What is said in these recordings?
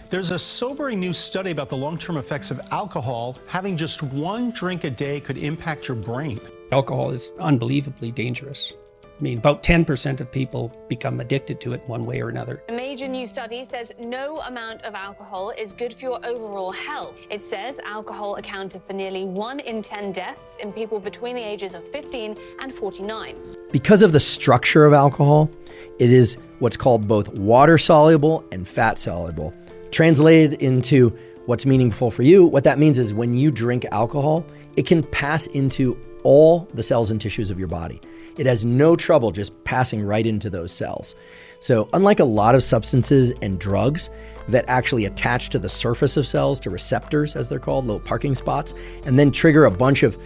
There's a sobering new study about the long-term effects of alcohol. Having just one drink a day could impact your brain. Alcohol is unbelievably dangerous. I mean, about 10% of people become addicted to it one way or another. A major new study says no amount of alcohol is good for your overall health. It says alcohol accounted for nearly 1 in 10 deaths in people between the ages of 15 and 49. Because of the structure of alcohol, it is what's called both water-soluble and fat-soluble. Translated into what's meaningful for you, what that means is when you drink alcohol, it can pass into all the cells and tissues of your body. It has no trouble just passing right into those cells. So unlike a lot of substances and drugs that actually attach to the surface of cells, to receptors as they're called, little parking spots, and then trigger a bunch of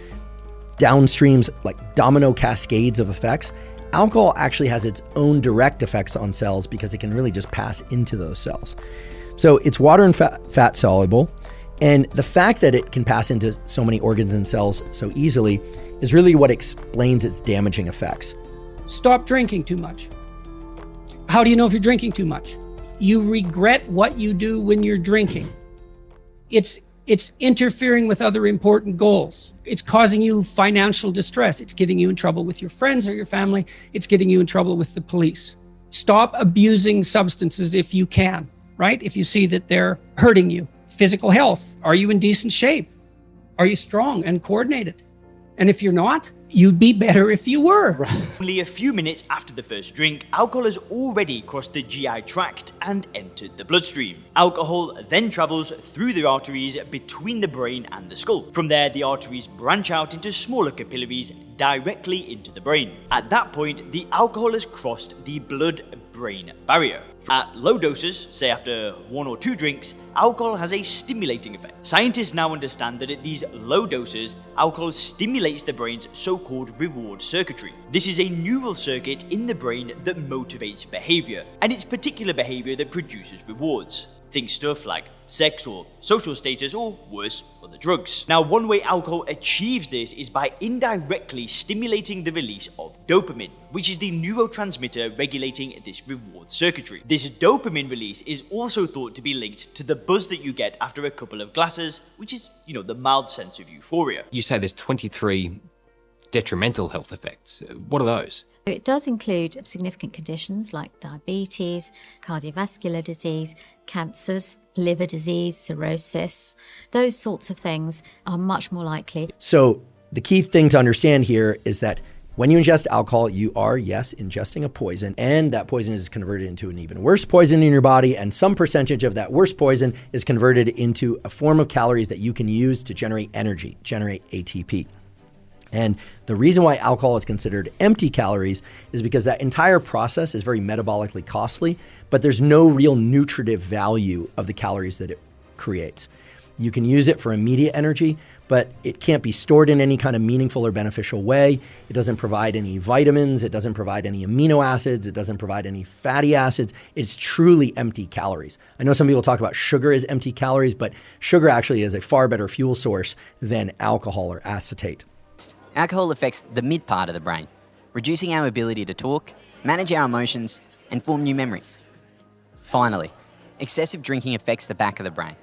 downstreams like domino cascades of effects, alcohol actually has its own direct effects on cells because it can really just pass into those cells. So it's water and fat soluble. And the fact that it can pass into so many organs and cells so easily is really what explains its damaging effects. Stop drinking too much. How do you know if you're drinking too much? You regret what you do when you're drinking. It's interfering with other important goals. It's causing you financial distress. It's getting you in trouble with your friends or your family. It's getting you in trouble with the police. Stop abusing substances if you can, right? If you see that they're hurting you. Physical health. Are you in decent shape? Are you strong and coordinated? And if you're not, you'd be better if you were. Only a few minutes after the first drink, alcohol has already crossed the GI tract and entered the bloodstream. Alcohol then travels through the arteries between the brain and the skull. From there, the arteries branch out into smaller capillaries directly into the brain. At that point, the alcohol has crossed the blood-brain barrier. At low doses, say after 1 or 2 drinks, alcohol has a stimulating effect. Scientists now understand that at these low doses, alcohol stimulates the brain's so-called reward circuitry. This is a neural circuit in the brain that motivates behavior, and it's particular behavior that produces rewards. Think stuff like sex or social status, or worse, other drugs. Now, one way alcohol achieves this is by indirectly stimulating the release of dopamine, which is the neurotransmitter regulating this reward circuitry. This dopamine release is also thought to be linked to the buzz that you get after a couple of glasses, which is, the mild sense of euphoria. You say there's 23 detrimental health effects. What are those? It does include significant conditions like diabetes, cardiovascular disease, cancers, liver disease, cirrhosis. Those sorts of things are much more likely. So the key thing to understand here is that when you ingest alcohol, you are, yes, ingesting a poison, and that poison is converted into an even worse poison in your body, and some percentage of that worse poison is converted into a form of calories that you can use to generate energy, generate ATP. And the reason why alcohol is considered empty calories is because that entire process is very metabolically costly, but there's no real nutritive value of the calories that it creates. You can use it for immediate energy, but it can't be stored in any kind of meaningful or beneficial way. It doesn't provide any vitamins. It doesn't provide any amino acids. It doesn't provide any fatty acids. It's truly empty calories. I know some people talk about sugar as empty calories, but sugar actually is a far better fuel source than alcohol or acetate. Alcohol affects the mid part of the brain, reducing our ability to talk, manage our emotions, and form new memories. Finally, excessive drinking affects the back of the brain,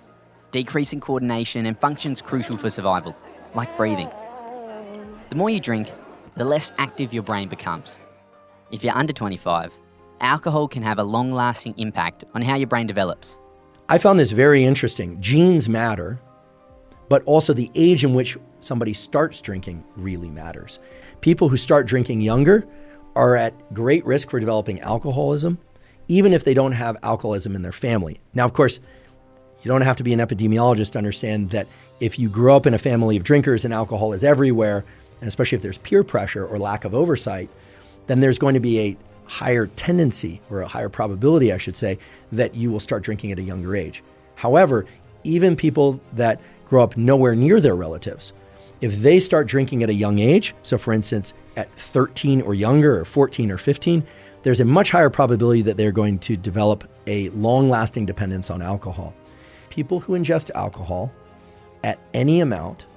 decreasing coordination and functions crucial for survival, like breathing. The more you drink, the less active your brain becomes. If you're under 25, alcohol can have a long-lasting impact on how your brain develops. I found this very interesting. Genes matter, but also the age in which somebody starts drinking really matters. People who start drinking younger are at great risk for developing alcoholism, even if they don't have alcoholism in their family. Now, of course, you don't have to be an epidemiologist to understand that if you grow up in a family of drinkers and alcohol is everywhere, and especially if there's peer pressure or lack of oversight, then there's going to be a higher tendency, or a higher probability, I should say, that you will start drinking at a younger age. However, even people that grow up nowhere near their relatives, if they start drinking at a young age, so for instance, at 13 or younger, or 14 or 15, there's a much higher probability that they're going to develop a long-lasting dependence on alcohol. People who ingest alcohol at any amount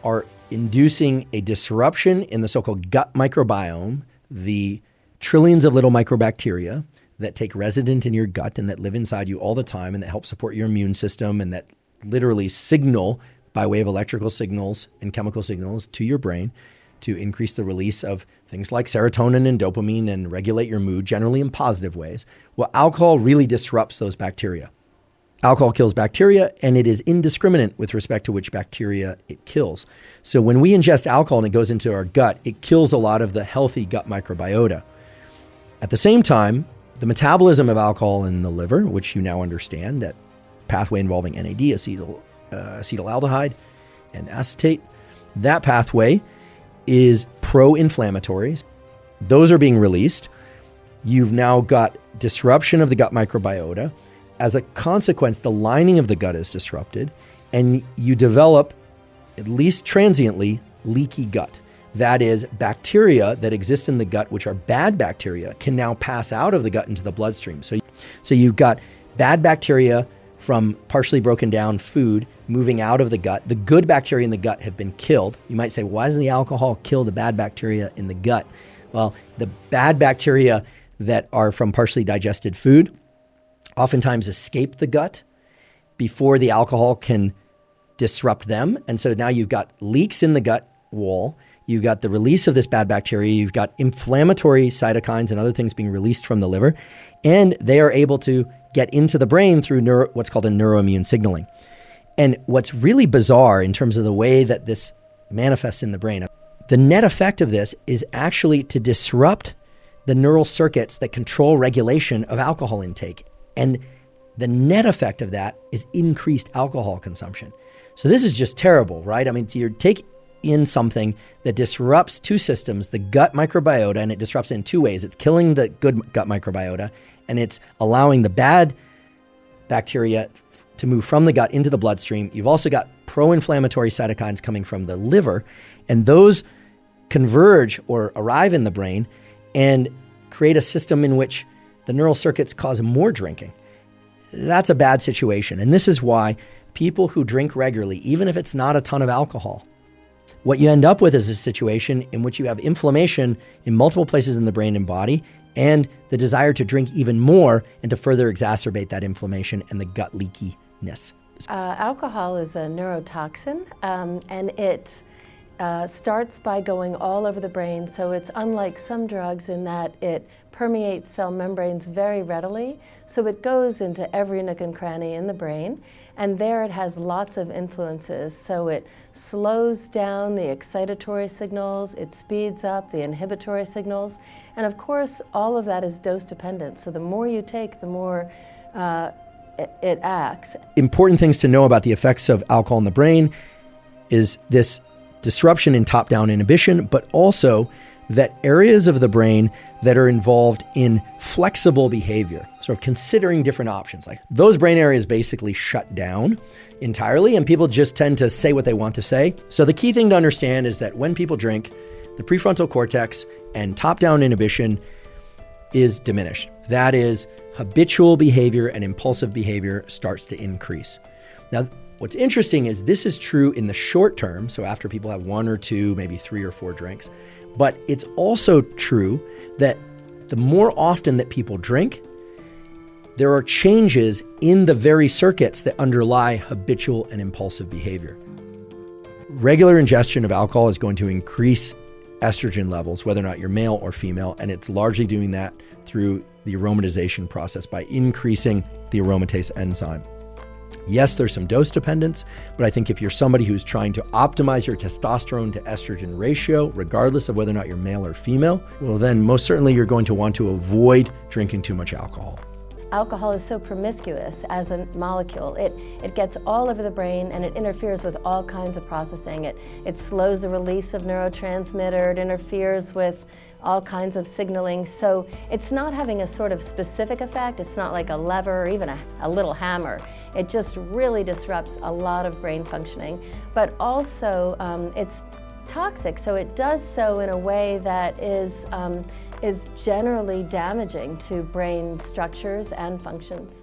are inducing a disruption in the so-called gut microbiome, the trillions of little microbacteria that take resident in your gut and that live inside you all the time and that help support your immune system and that literally signal by way of electrical signals and chemical signals to your brain to increase the release of things like serotonin and dopamine and regulate your mood, generally in positive ways. Well, alcohol really disrupts those bacteria. Alcohol kills bacteria, and it is indiscriminate with respect to which bacteria it kills. So when we ingest alcohol and it goes into our gut, it kills a lot of the healthy gut microbiota. At the same time, the metabolism of alcohol in the liver, which you now understand, that pathway involving NAD, acetaldehyde, and acetate, that pathway is pro-inflammatory. Those are being released. You've now got disruption of the gut microbiota. As a consequence, the lining of the gut is disrupted, and you develop, at least transiently, leaky gut. That is, bacteria that exist in the gut, which are bad bacteria, can now pass out of the gut into the bloodstream. So you've got bad bacteria from partially broken down food moving out of the gut. The good bacteria in the gut have been killed. You might say, why doesn't the alcohol kill the bad bacteria in the gut? Well, the bad bacteria that are from partially digested food oftentimes escape the gut before the alcohol can disrupt them. And so now you've got leaks in the gut wall. You've got the release of this bad bacteria. You've got inflammatory cytokines and other things being released from the liver. And they are able to get into the brain through what's called a neuroimmune signaling. And what's really bizarre in terms of the way that this manifests in the brain, the net effect of this is actually to disrupt the neural circuits that control regulation of alcohol intake. And the net effect of that is increased alcohol consumption. So this is just terrible, right? I mean, you're taking in something that disrupts two systems, the gut microbiota, and it disrupts it in two ways. It's killing the good gut microbiota, and it's allowing the bad bacteria to move from the gut into the bloodstream. You've also got pro-inflammatory cytokines coming from the liver, and those converge or arrive in the brain and create a system in which the neural circuits cause more drinking. That's a bad situation. And this is why people who drink regularly, even if it's not a ton of alcohol, what you end up with is a situation in which you have inflammation in multiple places in the brain and body, and the desire to drink even more and to further exacerbate that inflammation and the gut leakiness. Alcohol is a neurotoxin, and it starts by going all over the brain. So it's unlike some drugs in that it permeates cell membranes very readily. So it goes into every nook and cranny in the brain, and there it has lots of influences. So it slows down the excitatory signals, it speeds up the inhibitory signals, and of course all of that is dose dependent. So the more you take, the more it acts. Important things to know about the effects of alcohol in the brain is this disruption in top-down inhibition, but also that areas of the brain that are involved in flexible behavior, sort of considering different options, like those brain areas basically shut down entirely, and people just tend to say what they want to say. So the key thing to understand is that when people drink, the prefrontal cortex and top-down inhibition is diminished. That is, habitual behavior and impulsive behavior starts to increase. Now, what's interesting is this is true in the short term, so after people have one or two, maybe 3 or 4 drinks, but it's also true that the more often that people drink, there are changes in the very circuits that underlie habitual and impulsive behavior. Regular ingestion of alcohol is going to increase estrogen levels, whether or not you're male or female, and it's largely doing that through the aromatization process by increasing the aromatase enzyme. Yes, there's some dose dependence, but I think if you're somebody who's trying to optimize your testosterone to estrogen ratio, regardless of whether or not you're male or female, well, then most certainly you're going to want to avoid drinking too much alcohol. Alcohol is so promiscuous as a molecule. It gets all over the brain and it interferes with all kinds of processing. It slows the release of neurotransmitter, it interferes with all kinds of signaling. So it's not having a sort of specific effect. It's not like a lever or even a little hammer. It just really disrupts a lot of brain functioning. But also it's toxic, so it does so in a way that is generally damaging to brain structures and functions.